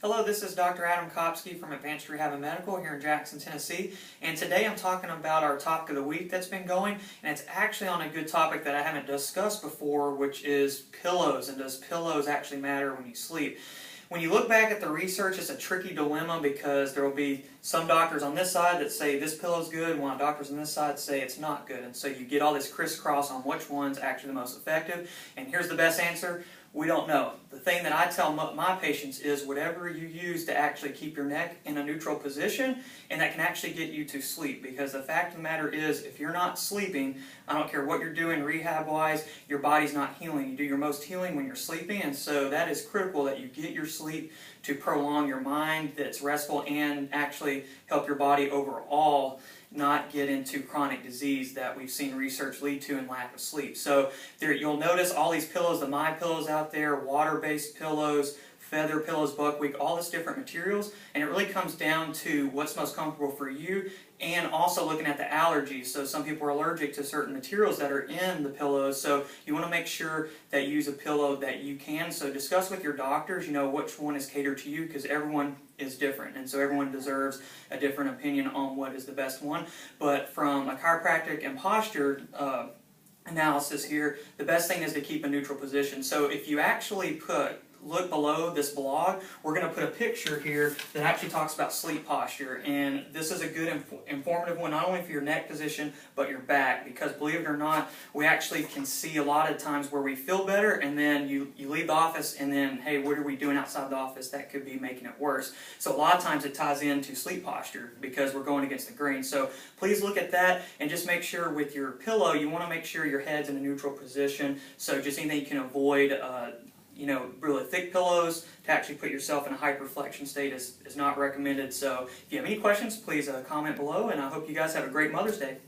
Hello, this is Dr. Adam Kopsky from Advanced Rehab and Medical here in Jackson, Tennessee. And today I'm talking about our topic of the week that's been going, and it's actually on a good topic that I haven't discussed before, which is pillows, and does pillows actually matter when you sleep? When you look back at the research, it's a tricky dilemma because there will be some doctors on this side that say this pillow's good, and one doctors on this side say it's not good. And so you get all this crisscross on which one's actually the most effective. And here's the best answer: we don't know. The thing that I tell my patients is whatever you use to actually keep your neck in a neutral position, and that can actually get you to sleep. Because the fact of the matter is, if you're not sleeping, I don't care what you're doing rehab-wise, your body's not healing. You do your most healing when you're sleeping, and so that is critical that you get your sleep to prolong your mind that's restful and actually help your body overall not get into chronic disease that we've seen research lead to in lack of sleep. So you'll notice all these pillows, the My Pillows out there, water-based pillows, feather pillows, buckwheat, all this different materials, and it really comes down to what's most comfortable for you, and also looking at the allergies. So some people are allergic to certain materials that are in the pillows, so you want to make sure that you use a pillow that you can. So discuss with your doctors, which one is catered to you, because everyone is different, and so everyone deserves a different opinion on what is the best one. But from a chiropractic and posture analysis here, the best thing is to keep a neutral position. So if you actually look below this blog, we're going to put a picture here that actually talks about sleep posture, and this is a good informative one, not only for your neck position but your back, because believe it or not, we actually can see a lot of times where we feel better, and then you leave the office, and then hey, what are we doing outside the office that could be making it worse? So a lot of times it ties into sleep posture because we're going against the grain. So please look at that, and just make sure with your pillow you want to make sure your head's in a neutral position. So just anything you can avoid, really thick pillows to actually put yourself in a hyperflexion state is not recommended. So if you have any questions, please comment below, and I hope you guys have a great Mother's Day.